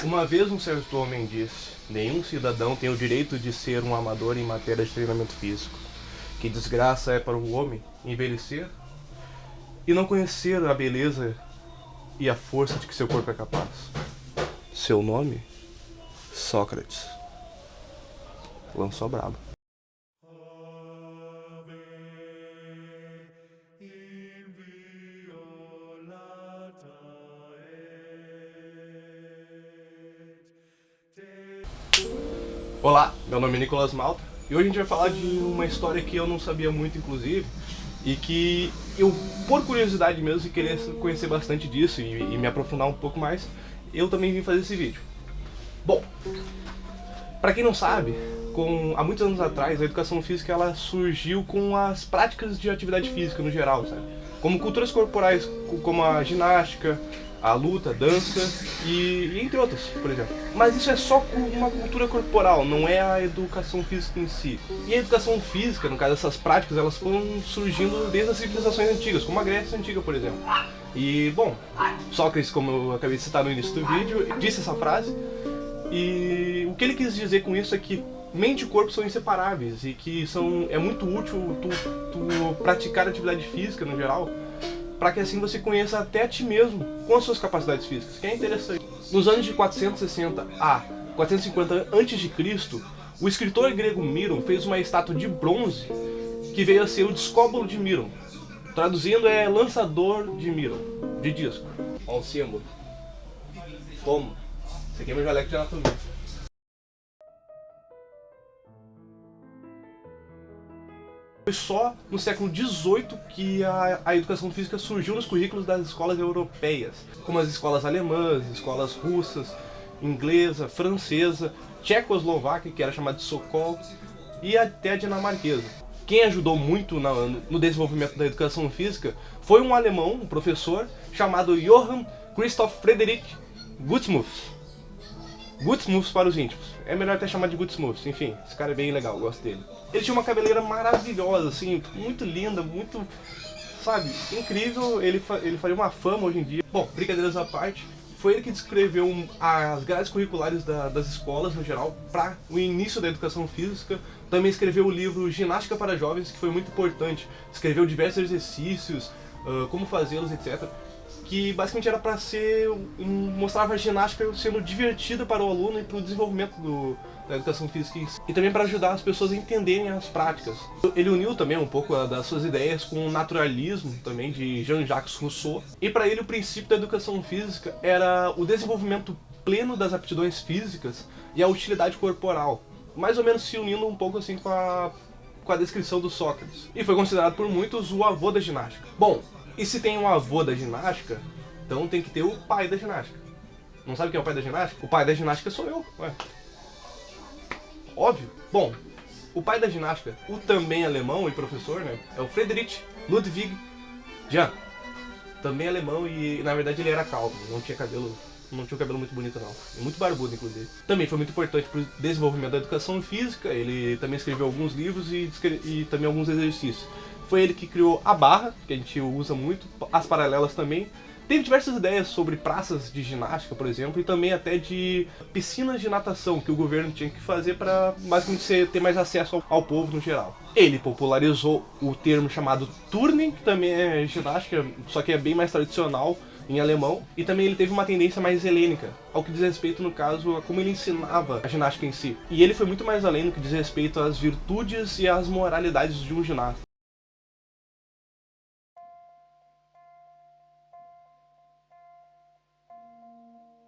Uma vez um certo homem disse: nenhum cidadão tem o direito de ser um amador em matéria de treinamento físico. Que desgraça é para o homem envelhecer e não conhecer a beleza e a força de que seu corpo é capaz. Seu nome? Sócrates. Lançou brabo. Olá, meu nome é Nicolas Malta e hoje a gente vai falar de uma história que eu não sabia muito, inclusive, e que eu, por curiosidade mesmo, e querer conhecer bastante disso e me aprofundar um pouco mais, eu também vim fazer esse vídeo. Bom, para quem não sabe, há muitos anos atrás a educação física ela surgiu com as práticas de atividade física no geral, sabe? Como culturas corporais, como a ginástica, a luta, a dança e entre outras, por exemplo. Mas isso é só uma cultura corporal, não é a educação física em si. E a educação física, no caso dessas práticas, elas foram surgindo desde as civilizações antigas, como a Grécia Antiga, por exemplo. E, bom, Sócrates, como eu acabei de citar no início do vídeo, disse essa frase. E o que ele quis dizer com isso é que mente e corpo são inseparáveis e que é muito útil tu praticar atividade física no geral, para que assim você conheça até a ti mesmo com as suas capacidades físicas, que é interessante. Nos anos de 460 a 450 a.C., o escritor grego Miron fez uma estátua de bronze que veio a ser o Discóbolo de Miron. Traduzindo é lançador de Miron, de disco. Olha o símbolo. Toma. Esse aqui é meu jaleco de anatomia. Foi só no século XVIII que a educação física surgiu nos currículos das escolas europeias, como as escolas alemãs, escolas russas, inglesa, francesa, tchecoslovaca, que era chamada de Sokol, e até a dinamarquesa. Quem ajudou muito no desenvolvimento da educação física foi um alemão, um professor, chamado Johann Christoph Friedrich Gutsmuth. Gutsmuth para os íntimos. É melhor até chamar de Gutsmuth. Enfim, esse cara é bem legal, eu gosto dele. Ele tinha uma cabeleira maravilhosa, assim, muito linda, muito, sabe, incrível. Ele faria uma fama hoje em dia. Bom, brincadeiras à parte, foi ele que descreveu as grades curriculares das escolas, no geral, para o início da educação física. Também escreveu o livro Ginástica para Jovens, que foi muito importante. Escreveu diversos exercícios, como fazê-los, etc. Que basicamente era para mostrava a ginástica sendo divertida para o aluno e para o desenvolvimento da educação física em si. E também para ajudar as pessoas a entenderem as práticas. Ele uniu também um pouco das suas ideias com o naturalismo também de Jean-Jacques Rousseau. E para ele o princípio da educação física era o desenvolvimento pleno das aptidões físicas e a utilidade corporal. Mais ou menos se unindo um pouco assim com a descrição do Sócrates. E foi considerado por muitos o avô da ginástica. Bom, e se tem um avô da ginástica, então tem que ter o pai da ginástica. Não sabe quem é o pai da ginástica? O pai da ginástica sou eu, ué. Óbvio. Bom, o pai da ginástica, o também alemão e professor, né, é o Friedrich Ludwig Jahn. Também alemão e, na verdade, ele era calvo, não tinha um cabelo muito bonito não, e muito barbudo inclusive. Também foi muito importante para o desenvolvimento da educação física, ele também escreveu alguns livros e também alguns exercícios. Foi ele que criou a barra, que a gente usa muito, as paralelas também. Teve diversas ideias sobre praças de ginástica, por exemplo, e também até de piscinas de natação que o governo tinha que fazer para basicamente ter mais acesso ao povo no geral. Ele popularizou o termo chamado Turnen, que também é ginástica, só que é bem mais tradicional em alemão, e também ele teve uma tendência mais helênica, ao que diz respeito, no caso, a como ele ensinava a ginástica em si. E ele foi muito mais além no que diz respeito às virtudes e às moralidades de um ginasta.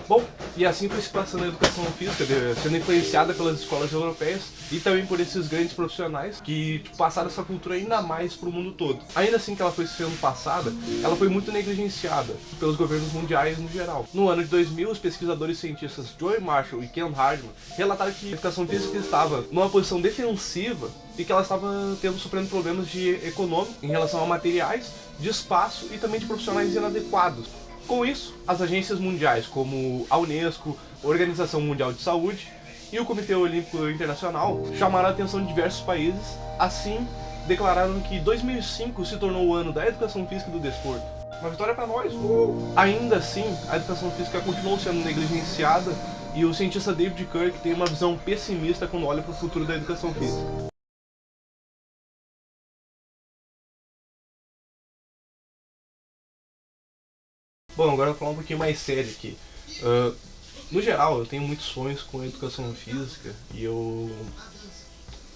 Bom, e assim foi se passando a educação física, sendo influenciada pelas escolas europeias e também por esses grandes profissionais que passaram essa cultura ainda mais para o mundo todo. Ainda assim que ela foi sendo passada, ela foi muito negligenciada pelos governos mundiais no geral. No ano de 2000, os pesquisadores cientistas Joy Marshall e Ken Hardman relataram que a educação física estava numa posição defensiva e que ela estava sofrendo problemas econômicos em relação a materiais, de espaço e também de profissionais inadequados. Com isso, as agências mundiais como a Unesco, a Organização Mundial de Saúde e o Comitê Olímpico Internacional chamaram a atenção de diversos países, assim declararam que 2005 se tornou o ano da educação física e do desporto. Uma vitória para nós! Ainda assim, a educação física continuou sendo negligenciada e o cientista David Kirk tem uma visão pessimista quando olha para o futuro da educação física. Bom, agora eu vou falar um pouquinho mais sério aqui. No geral, eu tenho muitos sonhos com a educação física e eu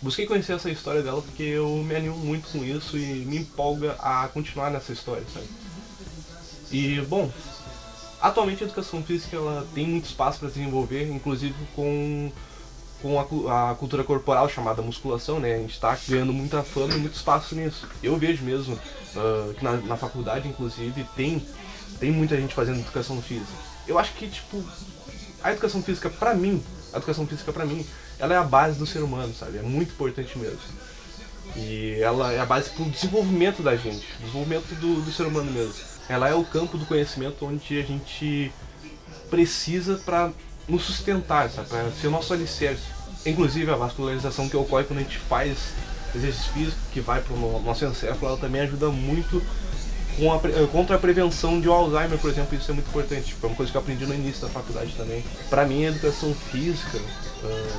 busquei conhecer essa história dela porque eu me animo muito com isso e me empolga a continuar nessa história, sabe? E, bom, atualmente a educação física ela tem muito espaço para desenvolver, inclusive com a cultura corporal chamada musculação, né? A gente está ganhando muita fama e muito espaço nisso. Eu vejo mesmo que na faculdade, inclusive, tem muita gente fazendo educação física. Eu acho que, tipo, a educação física pra mim, ela é a base do ser humano, sabe? É muito importante mesmo. E ela é a base pro desenvolvimento da gente, desenvolvimento do ser humano mesmo. Ela é o campo do conhecimento onde a gente precisa pra nos sustentar, sabe? Pra ser o nosso alicerce. Inclusive a vascularização que ocorre quando a gente faz exercício físico, que vai pro nosso encéfalo, ela também ajuda muito contra a prevenção de Alzheimer, por exemplo. Isso é muito importante. Foi uma coisa que eu aprendi no início da faculdade também. Pra mim, a educação física,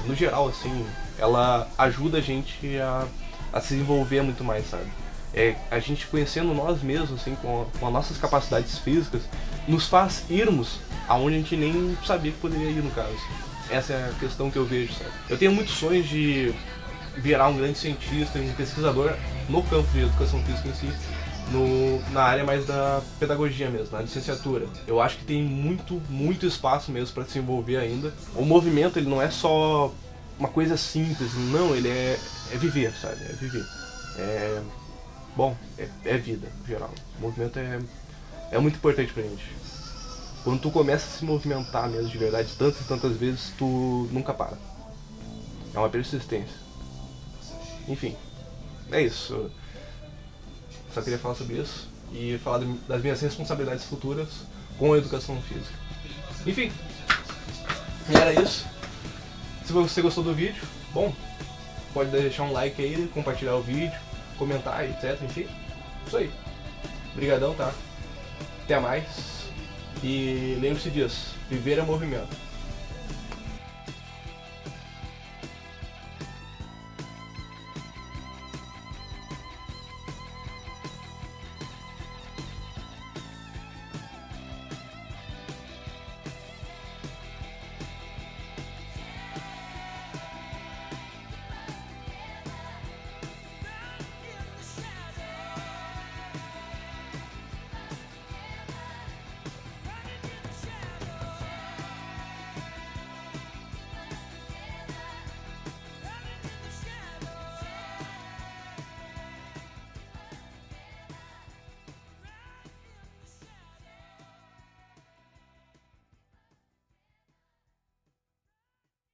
no geral, assim, ela ajuda a gente a se desenvolver muito mais, sabe? A gente conhecendo nós mesmos, assim, com as nossas capacidades físicas, nos faz irmos aonde a gente nem sabia que poderia ir, no caso. Essa é a questão que eu vejo, sabe? Eu tenho muitos sonhos de virar um grande cientista e um pesquisador no campo de educação física em si, na área mais da pedagogia mesmo, na licenciatura. Eu acho que tem muito espaço mesmo para se desenvolver ainda. O movimento, ele não é só uma coisa simples, não, ele é viver, sabe? É viver. É vida, no geral. O movimento é muito importante pra gente. Quando tu começa a se movimentar mesmo de verdade, tantas e tantas vezes, tu nunca para. É uma persistência. Enfim, é isso. Só queria falar sobre isso e falar das minhas responsabilidades futuras com a educação física. Enfim, era isso. Se você gostou do vídeo, bom, pode deixar um like aí, compartilhar o vídeo, comentar, etc. Enfim, isso aí. Obrigadão, tá? Até mais. E lembre-se disso, viver é movimento.